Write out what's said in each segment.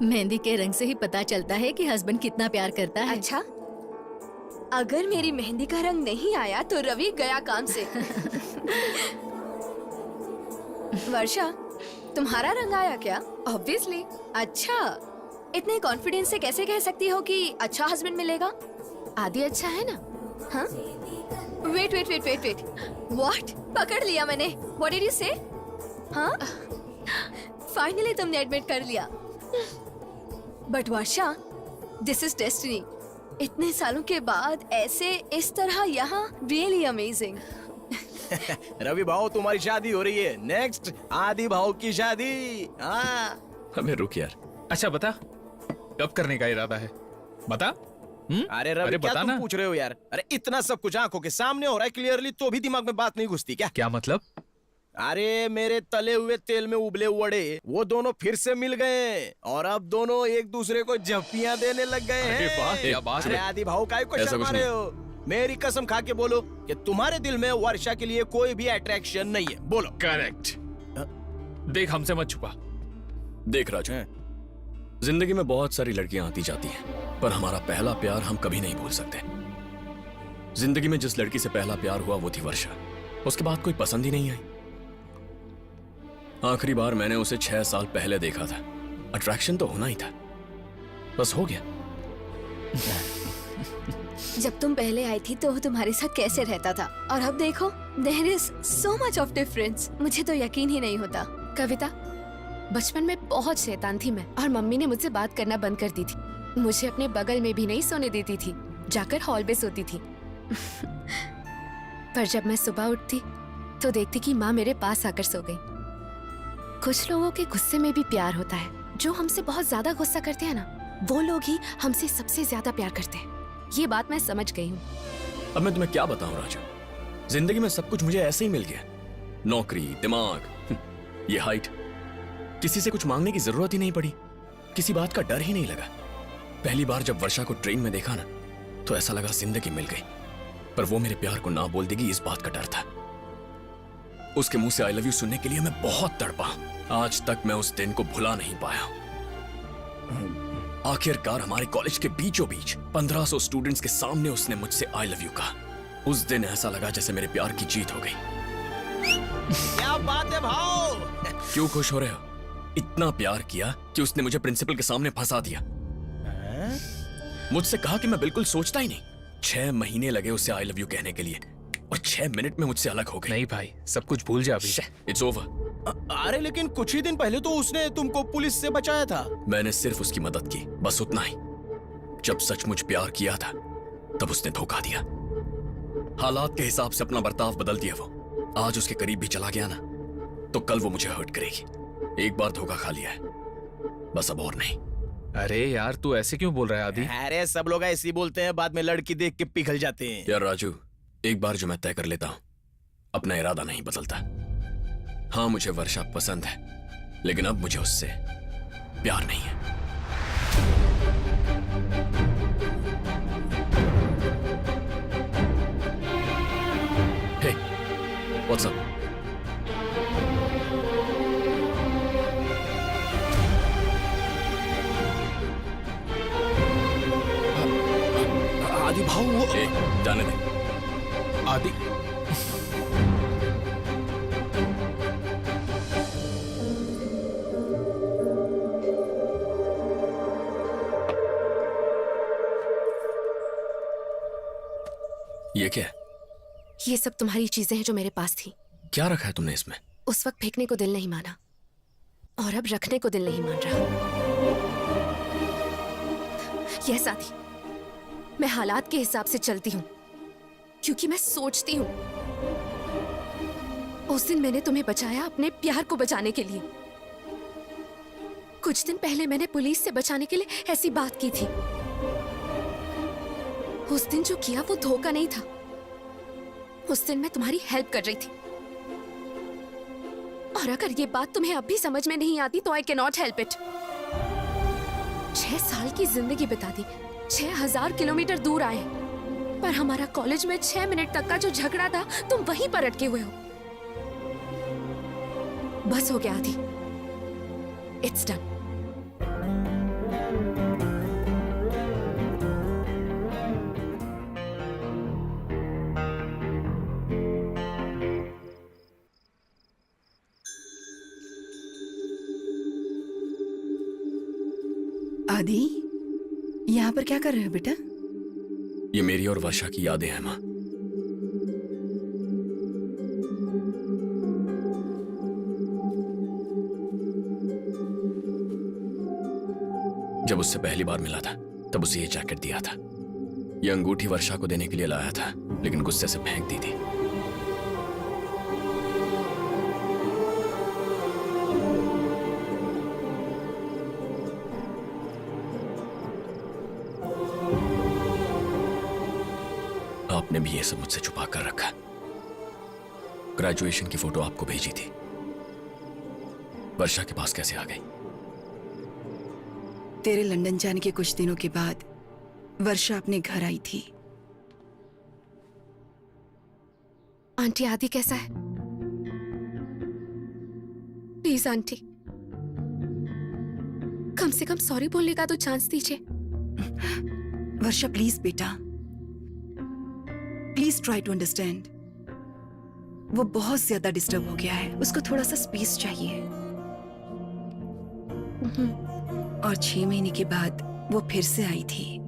मेहंदी के रंग से ही पता चलता है कि हस्बैंड कितना प्यार करता है। अच्छा, अगर मेरी मेहंदी का रंग नहीं आया तो रवि गया काम से। वर्षा, तुम्हारा रंग आया क्या? ऑब्वियसली। अच्छा, इतने कॉन्फिडेंस से कैसे कह सकती हो कि अच्छा हस्बैंड मिलेगा? आदि अच्छा है ना? हाँ? Wait wait wait wait wait, what? पकड़ लिया मैंने। व्हाट डिड यू से? हाँ? फाइनली तुमने एडमिट कर लिया। But Varsha, this is destiny. इतने सालों के बाद ऐसे इस तरह यहाँ, रियली अमेजिंग। रवि भाव, तुम्हारी शादी हो रही है। नेक्स्ट आदि भाव की शादी। हाँ। हमें रुक यार। अच्छा बता, कब करने का इरादा है? बता। अरे रवि, अरे क्या बता तुम ना। पूछ रहे हो यार? अरे इतना सब कुछ आंखों के सामने हो रहा है क्लियरली, तो भी दिमाग में बात नहीं घुसती क्या? क्या मतलब? अरे मेरे तले हुए तेल में उबले वड़े, वो दोनों फिर से मिल गए और अब दोनों एक दूसरे को झप्पियां देने लग गए अरे हैं। वाह, क्या बात अरे है। आदि भाव, काय को ऐसा शर्मा कुछ रहे नहीं। हो? मेरी कसम खा के बोलो कि तुम्हारे दिल में वर्षा के लिए कोई भी अट्रैक्शन नहीं है। बोलो। करेक्ट। देख, हमसे मत छुपा। देख राजू, जिंदगी में बहुत सारी लड़कियां आती जाती हैं, पर हमारा पहला प्यार हम कभी नहीं भूल सकते। जिंदगी में जिस लड़की से पहला प्यार हुआ वो थी वर्षा। उसके बाद कोई पसंद ही नहीं आई। आखिरी बार मैंने उसे 6 साल पहले देखा था। अट्रैक्शन तो होना ही था, बस हो गया। जब तुम पहले आई थी तो वो तुम्हारे साथ कैसे रहता था, और अब देखो, there is so much of difference. मुझे तो यकीन ही नहीं होता। कविता, बचपन में बहुत शैतान थी मैं, और मम्मी ने मुझसे बात करना बंद कर दी थी। मुझे अपने बगल में भी नहीं सोने देती थी, जाकर हॉल में सोती थी। पर जब मैं सुबह उठती तो देखती कि माँ मेरे पास आकर सो गई। कुछ लोगों के गुस्से में भी प्यार होता है। जो हमसे बहुत ज्यादा गुस्सा करते हैं ना, वो लोग ही हमसे सबसे ज्यादा प्यार करते हैं। ये बात मैं समझ गई हूँ। अब मैं तुम्हें क्या बताऊं राजू, जिंदगी में सब कुछ मुझे ऐसे ही मिल गया। नौकरी, दिमाग, ये हाइट। किसी से कुछ मांगने की जरूरत ही नहीं पड़ी, किसी बात का डर ही नहीं लगा। पहली बार जब वर्षा को ट्रेन में देखा ना, तो ऐसा लगा जिंदगी मिल गई। पर वो मेरे प्यार को ना बोल देगी, इस बात का डर था। उसके मुंह से आई लव यू सुनने के लिए मैं बहुत तड़पा। आज तक मैं उस दिन को भुला नहीं पाया। आखिरकार हमारे कॉलेज के बीचों बीच 1500 स्टूडेंट्स के सामने उसने मुझसे आई लव यू कहा। उस दिन ऐसा लगा जैसे मेरे प्यार की जीत हो गई। क्या बात है भाव? क्यों खुश हो रहे हो? इतना प्यार किया कि उसने मुझे प्रिंसिपल के सामने फंसा दिया। मुझसे कहा कि मैं बिल्कुल सोचता ही नहीं। 6 महीने लगे उसे आई लव यू कहने के लिए, और 6 मिनट में मुझसे अलग हो गई। नहीं भाई, सब कुछ भूल जा अभी। It's over. अरे लेकिन कुछ ही दिन पहले तो उसने तुमको पुलिस से बचाया था। मैंने सिर्फ उसकी मदद की, बस उतना ही। जब सचमुच प्यार किया था तब उसने धोखा दिया। हालात के हिसाब से अपना बर्ताव बदल दिया वो। आज उसके करीब भी चला गया ना, तो कल वो मुझे हर्ट करेगी। एक बार धोखा खा लिया है, बस अब और नहीं। अरे यार, तू ऐसे क्यों बोल रहा है आदि? अरे सब लोग ऐसे ही बोलते हैं, बाद में लड़की देख के पिघल जाते हैं। यार राजू, एक बार जो मैं तय कर लेता हूं, अपना इरादा नहीं बदलता। हाँ, मुझे वर्षा पसंद है, लेकिन अब मुझे उससे प्यार नहीं है। हे, व्हाट्स अप? आदि भाव, वो जाने दे। आदि, ये क्या है? ये सब तुम्हारी चीजें हैं जो मेरे पास थी। क्या रखा है तुमने इसमें? उस वक्त फेंकने को दिल नहीं माना, और अब रखने को दिल नहीं मान रहा। यस आदि, मैं हालात के हिसाब से चलती हूँ, क्योंकि मैं सोचती हूँ। उस दिन मैंने तुम्हें बचाया अपने प्यार को बचाने के लिए। कुछ दिन पहले मैंने पुलिस से बचाने के लिए ऐसी बात की थी। उस दिन जो किया वो धोखा नहीं था। उस दिन मैं तुम्हारी हेल्प कर रही थी, और अगर ये बात तुम्हें अब भी समझ में नहीं आती तो I can not help it. 6 साल की जिंदगी बिता दी, 6000 किलोमीटर दूर आए, पर हमारा कॉलेज में 6 मिनट तक का जो झगड़ा था, तुम वहीं पर अटके हुए हो। बस हो गया आदि, इट्स डन। आदि, यहाँ पर क्या कर रहे हो बेटा? ये मेरी और वर्षा की यादें हैं माँ। जब उससे पहली बार मिला था तब उसे ये जैकेट दिया था। ये अंगूठी वर्षा को देने के लिए लाया था, लेकिन गुस्से से फेंक दी थी। आपने भी ये सब मुझसे छुपा कर रखा। ग्रेजुएशन की फोटो आपको भेजी थी, वर्षा के पास कैसे आ गई? तेरे लंदन जाने के कुछ दिनों के बाद वर्षा अपने घर आई थी। आंटी आदि कैसा है? प्लीज आंटी, कम से कम सॉरी बोलने का तो चांस दीजिए। वर्षा प्लीज बेटा, प्लीज ट्राई टू अंडरस्टैंड। वो बहुत ज्यादा डिस्टर्ब हो गया है, उसको थोड़ा सा स्पेस चाहिए। और 6 महीने के बाद वो फिर से आई थी।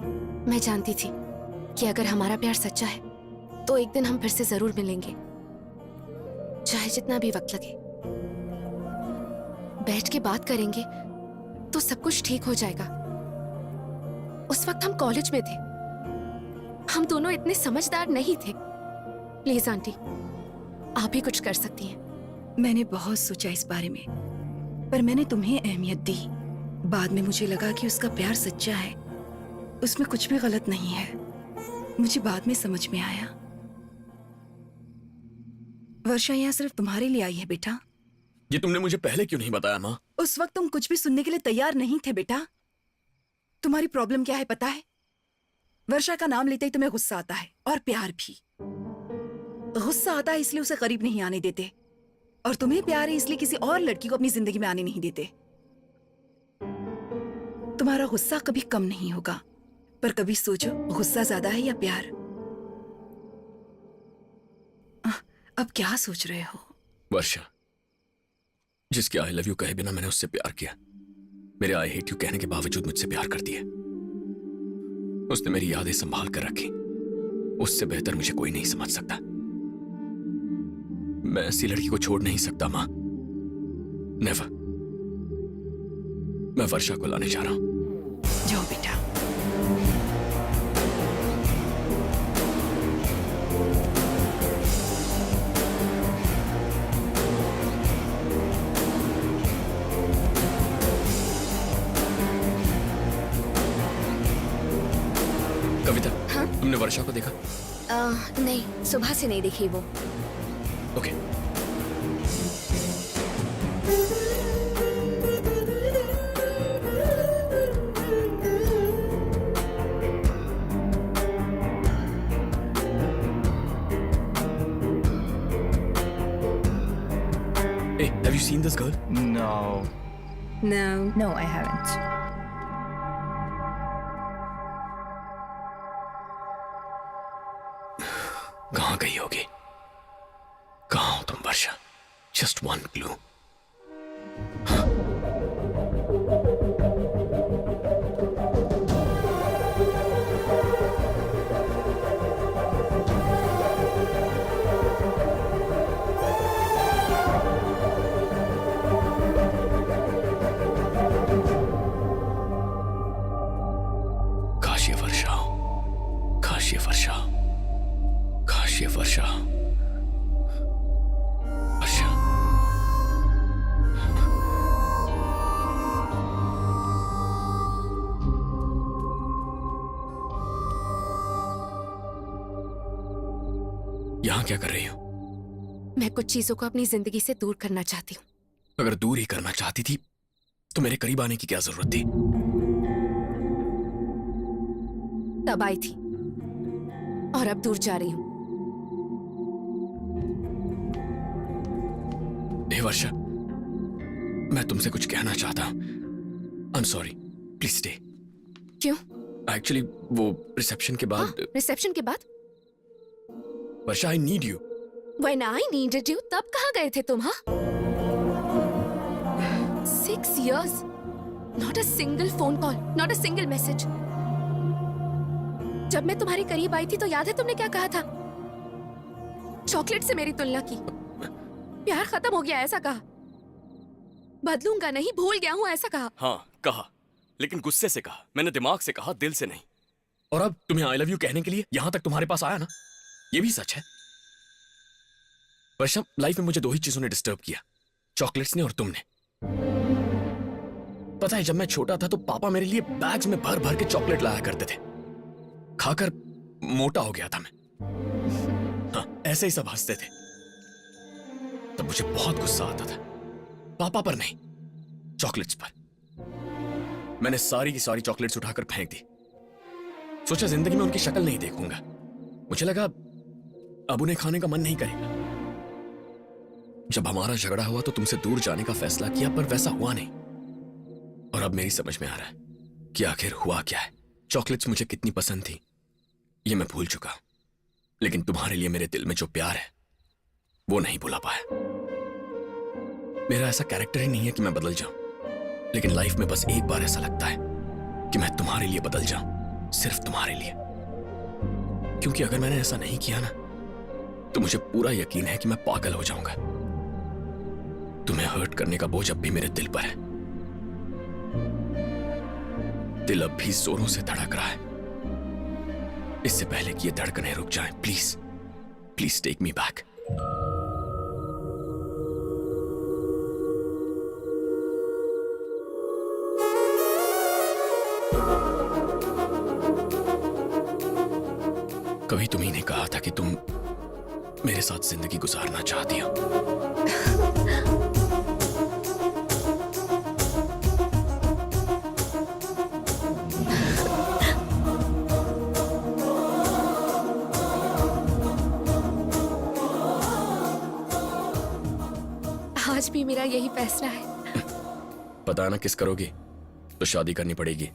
मैं जानती थी कि अगर हमारा प्यार सच्चा है तो एक दिन हम फिर से जरूर मिलेंगे, चाहे जितना भी वक्त लगे। बैठ के बात करेंगे तो सब कुछ ठीक हो जाएगा। उस वक्त हम कॉलेज में थे, हम दोनों इतने समझदार नहीं थे। प्लीज आंटी, आप ही कुछ कर सकती हैं। मैंने बहुत सोचा इस बारे में, पर मैंने तुम्हें अहमियत दी। बाद में मुझे लगा कि उसका प्यार सच्चा है, उसमें कुछ भी गलत नहीं है। मुझे बाद में समझ में आया। वर्षा यहाँ सिर्फ तुम्हारे लिए आई है बेटा। ये तुमने मुझे पहले क्यों नहीं बताया माँ? उस वक्त तुम कुछ भी सुनने के लिए तैयार नहीं थे बेटा। तुम्हारी प्रॉब्लम क्या है पता है? वर्षा का नाम लेते ही तुम्हें गुस्सा आता है, और प्यार भी। गुस्सा आता है इसलिए उसे करीब नहीं आने देते, और तुम्हें प्यार है इसलिए किसी और लड़की को अपनी जिंदगी में आने नहीं देते। तुम्हारा गुस्सा कभी कम नहीं होगा, पर कभी सोचो गुस्सा ज्यादा है या प्यार। अब क्या सोच रहे हो? वर्षा, जिसके आई लव यू कहे बिना मैंने उससे प्यार किया, मेरे आई हेट यू कहने के बावजूद मुझसे प्यार करती है। उसने मेरी यादें संभाल कर रखी, उससे बेहतर मुझे कोई नहीं समझ सकता। मैं ऐसी लड़की को छोड़ नहीं सकता मां। नेवर। मैं वर्षा को लाने जा रहा हूं। जाओ बेटा। कविता, हाँ? तुमने वर्षा को देखा? नहीं, सुबह से नहीं दिखी वो। Okay. Hey, have you seen this girl? No. No. No, I haven't. कहाँ गई होगी? कहाँ हो तुम वर्षा? Just one clue. काश ये वर्षा हो, काश ये वर्षा हो, काश ये वर्षा हो। वर्षा, यहाँ क्या कर रही हो? मैं कुछ चीजों को अपनी जिंदगी से दूर करना चाहती हूँ। अगर दूर ही करना चाहती थी तो मेरे करीब आने की क्या जरूरत थी? तब आई थी और अब दूर जा रही हूँ। हे वर्षा, मैं तुमसे कुछ कहना चाहता हूँ। I am sorry, please stay. क्यों? एक्चुअली वो रिसेप्शन के बाद। रिसेप्शन के बाद? Varsha, I need you. When I needed you, तब कहाँ गए थे तुम? हाँ, 6 years not a single phone call, not a single message. जब मैं तुम्हारे करीब आई थी तो याद है तुमने क्या कहा था? चॉकलेट से मेरी तुलना की। प्यार खत्म हो गया ऐसा कहा। बदलूंगा नहीं, भूल गया हूं ऐसा कहा। हाँ कहा, लेकिन गुस्से से कहा, मैंने दिमाग से कहा, दिल से नहीं। और अब तुम्हें आई लव यू कहने के लिए यहां तक तुम्हारे पास आया ना, ये भी सच है। वर्षा, लाइफ में मुझे दो ही चीजों ने डिस्टर्ब किया, चॉकलेट्स ने और तुमने। पता है, जब मैं छोटा था तो पापा मेरे लिए बैग्स में भर भर के चॉकलेट लाया करते थे। खाकर मोटा हो गया था मैं। हाँ, ऐसे ही सब हंसते थे। तब मुझे बहुत गुस्सा आता था, पापा पर नहीं, चॉकलेट्स पर। मैंने सारी की सारी चॉकलेट्स उठाकर फेंक दी। सोचा जिंदगी में उनकी शक्ल नहीं देखूंगा। मुझे लगा अब उन्हें खाने का मन नहीं करेगा। जब हमारा झगड़ा हुआ तो तुमसे दूर जाने का फैसला किया, पर वैसा हुआ नहीं। और अब मेरी समझ में आ रहा है कि आखिर हुआ क्या है। चॉकलेट्स मुझे कितनी पसंद थी ये मैं भूल चुका, लेकिन तुम्हारे लिए मेरे दिल में जो प्यार है वो नहीं भुला पाया। मेरा ऐसा कैरेक्टर ही नहीं है कि मैं बदल जाऊं, लेकिन लाइफ में बस एक बार ऐसा लगता है कि मैं तुम्हारे लिए बदल जाऊं, सिर्फ तुम्हारे लिए। क्योंकि अगर मैंने ऐसा नहीं किया ना, तो मुझे पूरा यकीन है कि मैं पागल हो जाऊंगा। तुम्हें हर्ट करने का बोझ अब भी मेरे दिल पर है। दिल अब भी जोरों से धड़क रहा है। इससे पहले कि ये धड़कनें रुक जाएं, please please take me back. कभी तुम्ही ने कहा था कि तुम मेरे साथ जिंदगी गुजारना चाहती हो। आज भी मेरा यही फैसला है। पता है ना किस करोगी तो शादी करनी पड़ेगी।